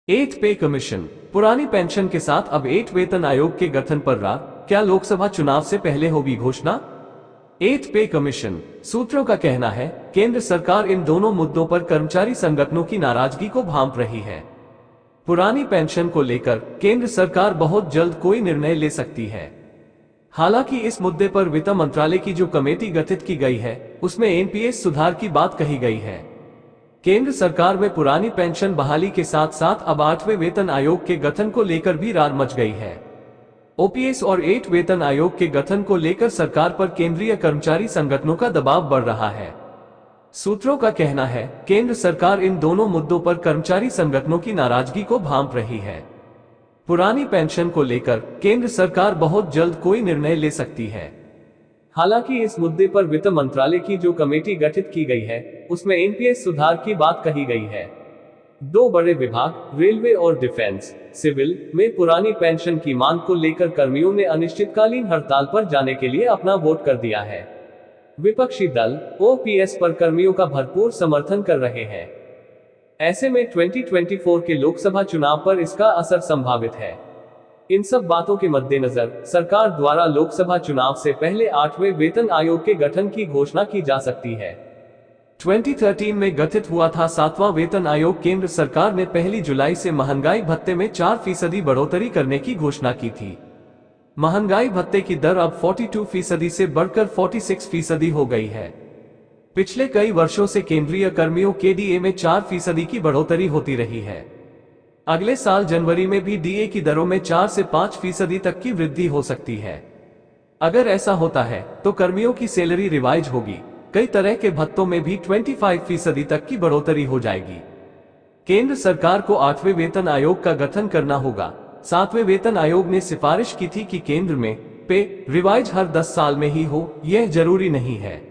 Eight पे commission, पुरानी pension के साथ अब एट वेतन आयोग के गठन पर रहा, क्या लोकसभा चुनाव से पहले होगी घोषणा। एट पे कमीशन सूत्रों का कहना है केंद्र सरकार इन दोनों मुद्दों पर कर्मचारी संगठनों की नाराजगी को भांप रही है। पुरानी पेंशन को लेकर केंद्र सरकार बहुत जल्द कोई निर्णय ले सकती है। हालांकि इस मुद्दे पर वित्त मंत्रालय की जो कमेटी गठित की गई है उसमें एनपीएस सुधार की बात कही गई है। केंद्र सरकार में पुरानी पेंशन बहाली के साथ साथ अब 8वें वेतन आयोग के गठन को लेकर भी रार मच गई है। ओपीएस और 8 वेतन आयोग के गठन को लेकर सरकार पर केंद्रीय कर्मचारी संगठनों का दबाव बढ़ रहा है। सूत्रों का कहना है केंद्र सरकार इन दोनों मुद्दों पर कर्मचारी संगठनों की नाराजगी को भांप रही है। पुरानी पेंशन को लेकर केंद्र सरकार बहुत जल्द कोई निर्णय ले सकती है। हालांकि इस मुद्दे पर वित्त मंत्रालय की जो कमेटी गठित की गई है उसमें एनपीएस सुधार की बात कही गई है। दो बड़े विभाग रेलवे और डिफेंस सिविल में पुरानी पेंशन की मांग को लेकर कर्मियों ने अनिश्चितकालीन हड़ताल पर जाने के लिए अपना वोट कर दिया है। विपक्षी दल ओपीएस पर कर्मियों का भरपूर समर्थन कर रहे हैं। ऐसे में 2024 के लोकसभा चुनाव पर इसका असर संभावित है। इन सब बातों के मद्देनजर सरकार द्वारा लोकसभा चुनाव से पहले 8वें वेतन आयोग के गठन की घोषणा की जा सकती है। 2013 में गठित हुआ था 7वां वेतन आयोग। केंद्र सरकार ने 1 जुलाई से महंगाई भत्ते में 4% बढ़ोतरी करने की घोषणा की थी। महंगाई भत्ते की दर अब 42% से बढ़कर 46% हो गई है। पिछले कई वर्षों से केंद्रीय कर्मियों के डीए में 4% की बढ़ोतरी होती रही है। अगले साल जनवरी में भी डीए की दरों में 4 से 5% तक की वृद्धि हो सकती है। अगर ऐसा होता है तो कर्मियों की सैलरी रिवाइज होगी। कई तरह के भत्तों में भी 25% तक की बढ़ोतरी हो जाएगी। केंद्र सरकार को 8वें वेतन आयोग का गठन करना होगा। 7वें वेतन आयोग ने सिफारिश की थी कि केंद्र में पे रिवाइज हर 10 साल में ही हो, यह जरूरी नहीं है।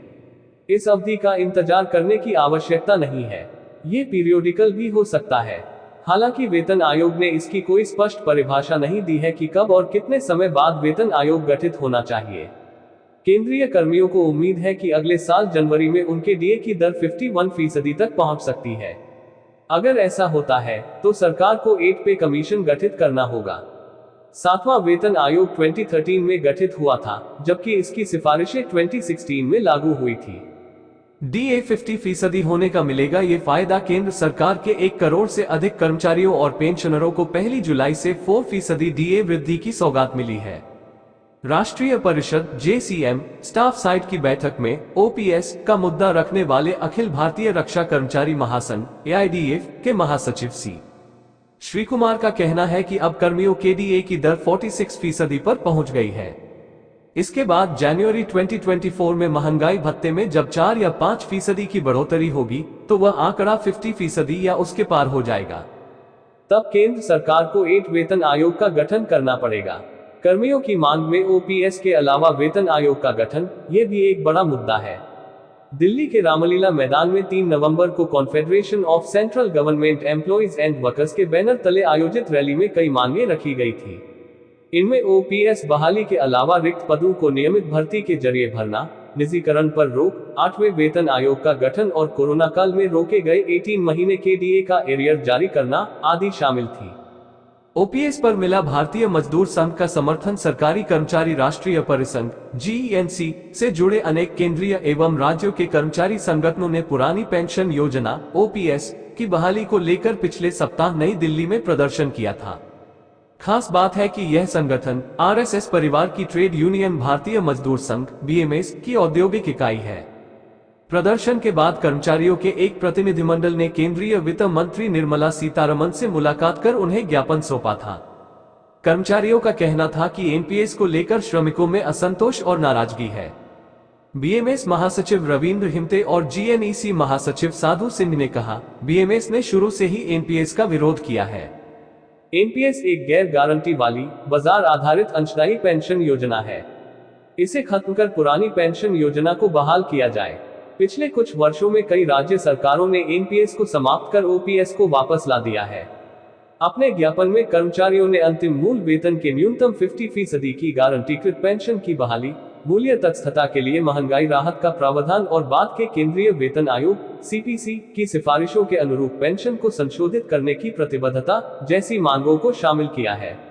इस अवधि का इंतजार करने की आवश्यकता नहीं है, ये पीरियोडिकल भी हो सकता है। हालांकि वेतन आयोग ने इसकी कोई स्पष्ट परिभाषा नहीं दी है कि कब और कितने समय बाद वेतन आयोग गठित होना चाहिए। केंद्रीय कर्मियों को उम्मीद है कि अगले साल जनवरी में उनके डीए की दर 51% तक पहुंच सकती है। अगर ऐसा होता है तो सरकार को 8 पे कमीशन गठित करना होगा। 7वां वेतन आयोग 2013 में गठित हुआ था, जबकि इसकी सिफारिशें 2016 में लागू हुई थी। डीए 50% होने का मिलेगा ये फायदा केंद्र सरकार के 1 करोड़ से अधिक कर्मचारियों और पेंशनरों को 1 जुलाई से 4% डीए वृद्धि की सौगात मिली है। राष्ट्रीय परिषद जेसीएम स्टाफ साइट की बैठक में ओपीएस का मुद्दा रखने वाले अखिल भारतीय रक्षा कर्मचारी महासंघ एआईडीएफ के महासचिव सी श्रीकुमार का कहना है कि अब कर्मियों के डीए की दर 46% पर पहुंच गई है। इसके बाद जनवरी 2024 में महंगाई भत्ते में जब 4 या 5% की बढ़ोतरी होगी तो वह आंकड़ा 50% या उसके पार हो जाएगा। तब केंद्र सरकार को 8 वेतन आयोग का गठन करना पड़ेगा। कर्मियों की मांग में ओपीएस के अलावा वेतन आयोग का गठन, ये भी एक बड़ा मुद्दा है। दिल्ली के रामलीला मैदान में 3 नवंबर को confederation of central government employees and workers के बैनर तले आयोजित रैली में कई मांगे रखी गई थी। इनमें ओपीएस बहाली के अलावा रिक्त पदों को नियमित भर्ती के जरिए भरना, निजीकरण पर रोक, 8वें वेतन आयोग का गठन और कोरोना काल में रोके गए 18 महीने के डीए का एरियर जारी करना आदि शामिल थी। ओपीएस पर मिला भारतीय मजदूर संघ का समर्थन। सरकारी कर्मचारी राष्ट्रीय परिसंघ जीएनसी से जुड़े अनेक केंद्रीय एवं राज्यों के कर्मचारी संगठनों ने पुरानी पेंशन योजना ओपीएस की बहाली को लेकर पिछले सप्ताह नई दिल्ली में प्रदर्शन किया था। खास बात है कि यह संगठन आरएसएस परिवार की ट्रेड यूनियन भारतीय मजदूर संघ बीएमएस की औद्योगिक इकाई है। प्रदर्शन के बाद कर्मचारियों के एक प्रतिनिधिमंडल ने केंद्रीय वित्त मंत्री निर्मला सीतारमण से मुलाकात कर उन्हें ज्ञापन सौंपा था। कर्मचारियों का कहना था कि एनपीएस को लेकर श्रमिकों में असंतोष और नाराजगी है। बीएमएस महासचिव रविंद्र हिमते और जीएनईसी महासचिव साधु सिंह ने कहा, बीएमएस ने शुरू से ही एनपीएस का विरोध किया है। एनपीएस एक गैर गारंटी वाली बाजार आधारित अंशदायी पेंशन योजना है। इसे खत्म कर पुरानी पेंशन योजना को बहाल किया जाए। पिछले कुछ वर्षों में कई राज्य सरकारों ने एनपीएस को समाप्त कर ओपीएस को वापस ला दिया है। अपने ज्ञापन में कर्मचारियों ने अंतिम मूल वेतन के न्यूनतम 50% की गारंटीकृत पेंशन की बहाली, मूल्य तटस्थता के लिए महंगाई राहत का प्रावधान और बाद के केंद्रीय वेतन आयोग सीपीसी की सिफारिशों के अनुरूप पेंशन को संशोधित करने की प्रतिबद्धता जैसी मांगों को शामिल किया है।